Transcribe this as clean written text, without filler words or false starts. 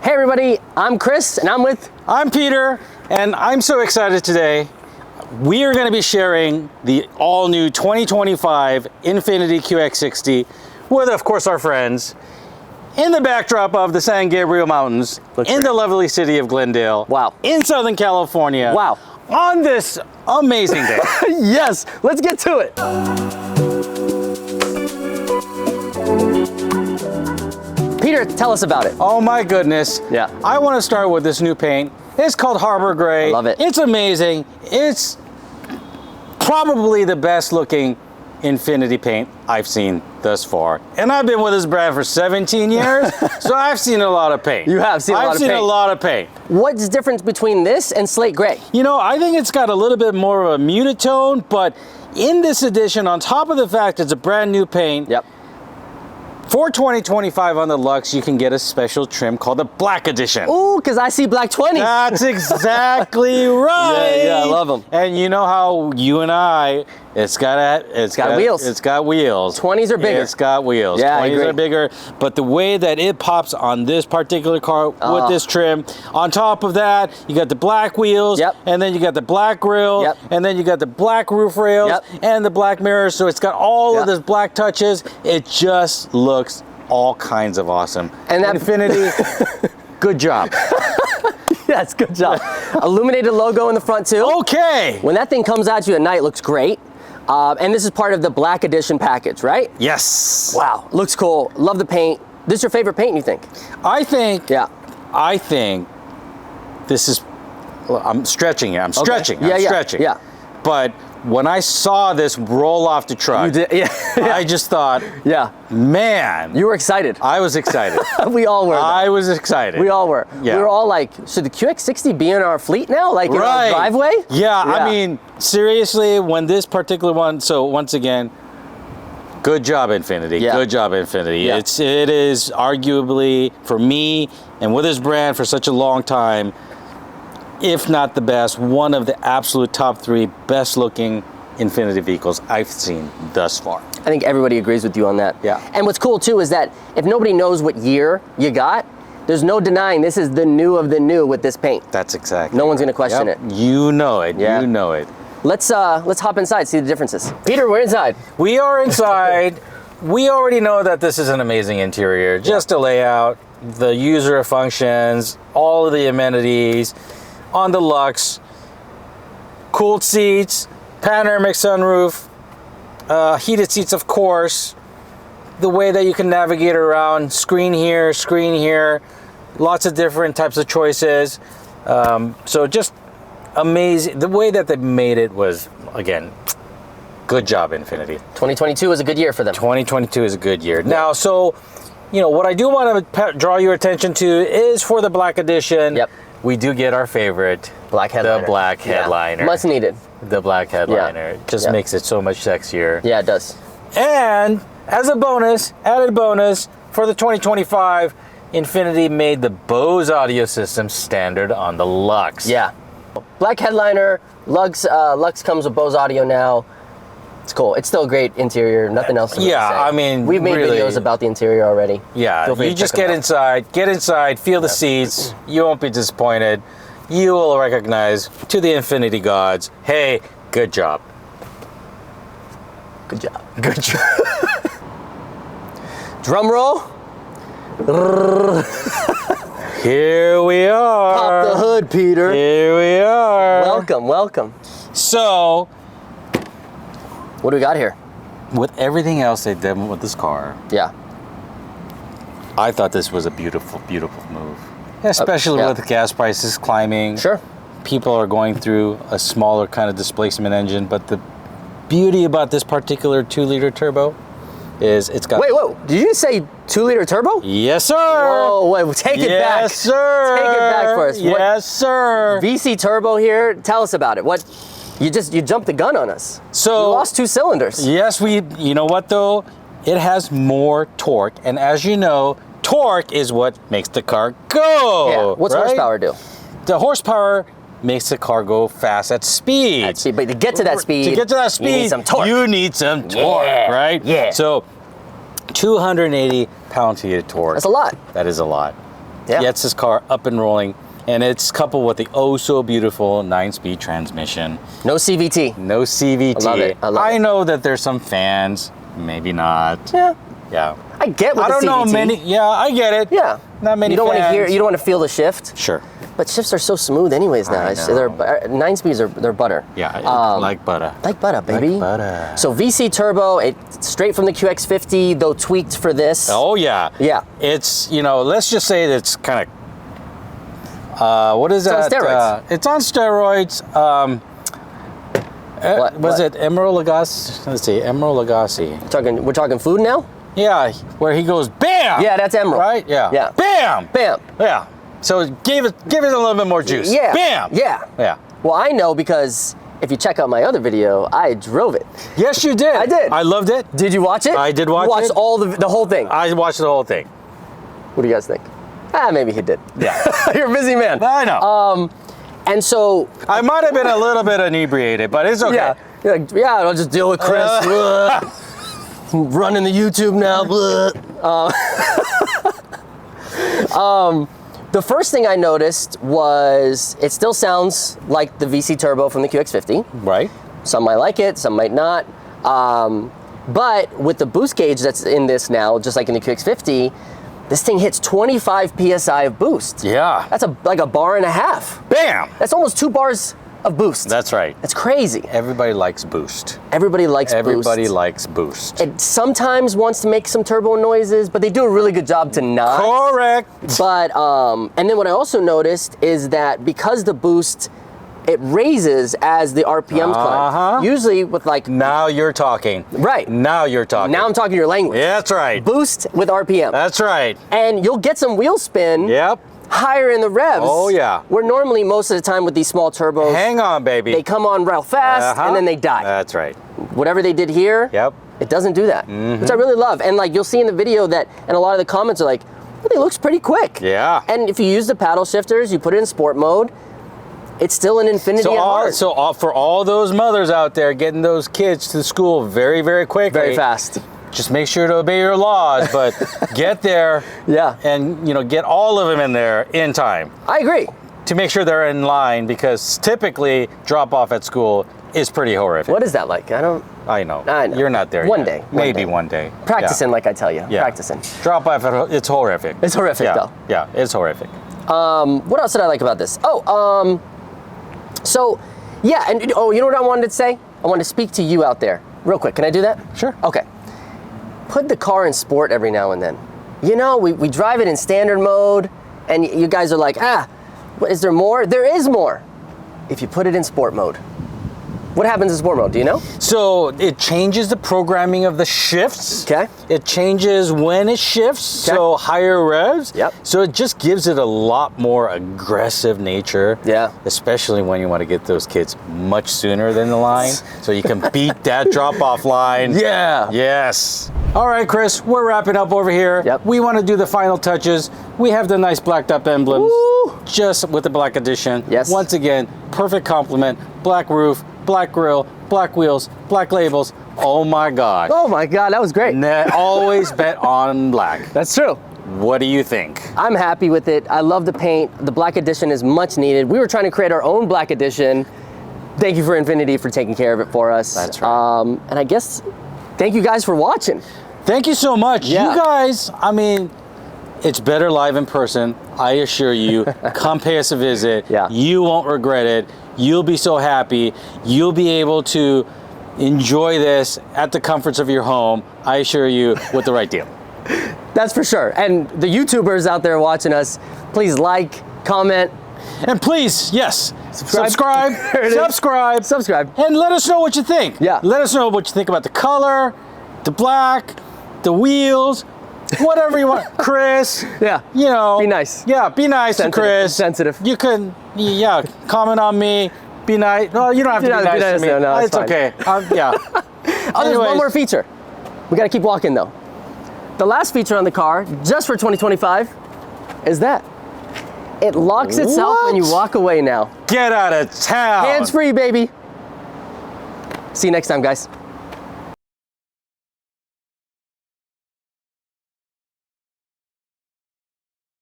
Hey everybody, I'm Chris and I'm Peter, and I'm so excited today. We are going to be sharing the all-new 2025 INFINITI QX60 with, of course, our friends in the backdrop of the San Gabriel Mountains in the lovely city of Glendale. Wow. In Southern California. Wow. On this amazing day. Yes, let's get to it. Peter, tell us about it. Oh my goodness. Yeah. I want to start with this new paint. It's called Harbor Gray. I love it. It's amazing. It's probably the best looking Infiniti paint I've seen thus far. And I've been with this brand for 17 years, so I've seen a lot of paint. You have seen a lot of paint. I've seen a lot of paint. What's the difference between this and slate gray? You know, I think it's got a little bit more of a muted tone, but in this edition, on top of the fact it's a brand new paint, Yep. for 2025 on the Lux, you can get a special trim called the Black Edition. Ooh, because I see black 20s. That's exactly right. Yeah, I love them. And you know how you and I, it's got wheels. It's got wheels. 20s are bigger. It's got wheels. Yeah, I 20s agree. are bigger. But the way that it pops on this particular car with this trim, on top of that, you got the black wheels, Yep. and then you got the black grille, Yep. and then you got the black roof rails, Yep. and the black mirrors. So it's got all Yep. of this black touches. It just looks all kinds of awesome. And that Infiniti, good job. Yes, good job. Illuminated logo in the front too. Okay. When that thing comes at you at night, it looks great. And this is part of the Black Edition package, right? Yes. Wow, looks cool. Love the paint. This is your favorite paint, you think? I think this is, well, I'm stretching it. I'm stretching. Yeah, I'm yeah, stretching. yeah. But when I saw this roll off the truck, You did, yeah. I just thought, Yeah. man. You were excited. I was excited. We all were. I was excited. We all were. Yeah. We were all like, should the QX60 be in our fleet now? Like in our driveway? Yeah, I mean, seriously, when this particular one, so once again, good job, Infiniti. Yeah. Good job, Infiniti. Yeah. It is arguably, for me, and with this brand for such a long time, if not the best, one of the absolute top 3 best looking Infiniti vehicles I've seen thus far. I think everybody agrees with you on that. Yeah. And what's cool too is that if nobody knows what year you got, there's no denying this is the new of the new with this paint. That's exactly. No one's gonna question it. You know it. Yeah. You know it. Let's hop inside, see the differences. Peter, we're inside. We are inside. We already know that this is an amazing interior. Just the layout, the user functions, all of the amenities on the Lux. Cooled seats, panoramic sunroof, heated seats, of course. The way that you can navigate around, screen here, lots of different types of choices. So just amazing. The way that they made it was, again, good job, Infiniti. 2022 was a good year for them. 2022 is a good year. Now, so, you know, what I do want to draw your attention to is for the Black Edition. Yep. We do get our favorite, Black headliner. the black headliner. Much needed. The black headliner. It just makes it so much sexier. Yeah, it does. And as a bonus, added bonus, for the 2025, Infiniti made the Bose audio system standard on the Lux. Yeah. Black headliner, Lux comes with Bose audio now. It's cool. It's still a great interior. Nothing else to really say. I mean, we've made really, videos about the interior already. Yeah, Feel free you to just check them out. get inside, feel the seats. You won't be disappointed. You will recognize to the Infiniti gods, hey, good job. Good job. Good job. Drum roll. Here we are. Pop the hood, Peter. Here we are. Welcome, welcome. So, What do we got here? with everything else they did with this car, Yeah. I thought this was a beautiful, beautiful move. Especially yeah. with gas prices climbing. Sure. People are going through a smaller kind of displacement engine, but the beauty about this particular 2-liter turbo is it's got... Wait, whoa. Did you say 2-liter turbo? Yes, sir. Whoa, wait, take it back. Yes, sir. Take it back for us. Yes, sir. VC turbo here. Tell us about it. What? You jumped the gun on us. So we lost 2 cylinders. Yes, you know what though? It has more torque, and as you know, torque is what makes the car go. Yeah. What's right? horsepower do? The horsepower makes the car go fast at speed. But to get to that speed, you need some torque. You need some torque, Yeah. right? Yeah. So 280 pound-feet of torque. That's a lot. That is a lot. gets this car up and rolling. And it's coupled with the oh so beautiful 9-speed transmission. No CVT. No CVT. I love it. I love it. know that there's some fans, maybe not. Yeah. Yeah. I get with I don't the CVT. know many. Yeah, I get it. Yeah. Not many. You don't want to fans. hear. You don't want to feel the shift. Sure. But shifts are so smooth, anyways. Now, I know. they're 9 speeds are they're butter. Yeah, like butter. Like butter, baby. Like butter. So VC turbo, it's straight from the QX50, though tweaked for this. Oh yeah. Yeah. It's let's just say that it's kind of what is that? On steroids. It's on steroids. Was it Emeril Lagasse? Let's see, Emeril Lagasse. We're talking food now? Yeah, where he goes bam. Yeah, that's Emeril. Right? Yeah. Yeah. Bam. Bam. Yeah. So give it a little bit more juice. Yeah. Bam. Yeah. Yeah. Well, I know because if you check out my other video, I drove it. Yes, you did. I did. I loved it. Did you watch it? I did watch you watched it. all the whole thing. I watched the whole thing. What do you guys think? Maybe he did. Yeah. You're a busy man. I know. And so I might have been a little bit inebriated, but it's okay. yeah, you're like, yeah, I'll just deal with Chris. Running the YouTube now. The first thing I noticed was it still sounds like the VC turbo from the QX50. Right. Some might like it, some might not. But with the boost gauge that's in this now, just like in the QX50, this thing hits 25 PSI of boost. Yeah. That's like a bar and a half. Bam. That's almost 2 bars of boost. That's right. That's crazy. Everybody likes boost. Everybody likes boost. Everybody likes boost. It sometimes wants to make some turbo noises, but they do a really good job to not. Correct. But, and then what I also noticed is that because the boost, it raises as the RPMs climb. Usually with like... Now you're talking. Right. Now you're talking. Now I'm talking your language. Yeah, that's right. Boost with RPM. That's right. And you'll get some wheel spin. Yep. Higher in the revs. Oh, yeah. Where normally most of the time with these small turbos... Hang on, baby. They come on real fast and then they die. That's right. Whatever they did here... Yep. It doesn't do that, which I really love. And like you'll see in the video that, and a lot of the comments are like, well, it looks pretty quick. Yeah. And if you use the paddle shifters, you put it in sport mode, it's still an Infiniti at heart. So for all those mothers out there getting those kids to school very, very quickly. Very fast. Just make sure to obey your laws, but get there. Yeah. And get all of them in there in time. I agree. To make sure they're in line, because typically drop off at school is pretty horrific. What is that like? I know. You're not there One yet. day. Maybe one day. Practicing, like I tell you. Yeah. Practicing. Drop off, it's horrific. It's horrific, though. Yeah, it's horrific. What else did I like about this? So, yeah, and you know what I wanted to say? I wanted to speak to you out there. Real quick, can I do that? Sure. Okay. Put the car in sport every now and then. We drive it in standard mode, and you guys are like, is there more? There is more if you put it in sport mode. What happens in sport mode, do you know? So it changes the programming of the shifts. Okay. It changes when it shifts, Okay. so higher revs. Yep. So it just gives it a lot more aggressive nature. Yeah. Especially when you want to get those kids much sooner than the line, so you can beat that drop-off line. Yeah. Yes. All right, Chris, we're wrapping up over here. Yep. We want to do the final touches. We have the nice blacked up emblems, Woo! just with the black edition. Yes. Once again, perfect complement, black roof, black grille, black wheels, black labels. Oh my God. Oh my God, that was great. Always bet on black. That's true. What do you think? I'm happy with it. I love the paint. The black edition is much needed. We were trying to create our own black edition. Thank you for Infiniti for taking care of it for us. That's right. And I guess, thank you guys for watching. Thank you so much. Yeah. You guys, it's better live in person. I assure you. Come pay us a visit. Yeah. You won't regret it. You'll be so happy. You'll be able to enjoy this at the comforts of your home, I assure you, with the right deal. That's for sure. And the YouTubers out there watching us, please like, comment. And please, yes, Subscribe. subscribe, and let us know what you think. Yeah. Let us know what you think about the color, the black, the wheels, whatever you want. Chris. Yeah. Be nice. Yeah, be nice to Chris. Sensitive. You can, comment on me. Be nice. No, you don't have to be nice to me. No, it's fine. okay. Yeah. There's one more feature. We got to keep walking though. The last feature on the car, just for 2025, is that. It locks itself when you walk away now. Get out of town. Hands free, baby. See you next time, guys.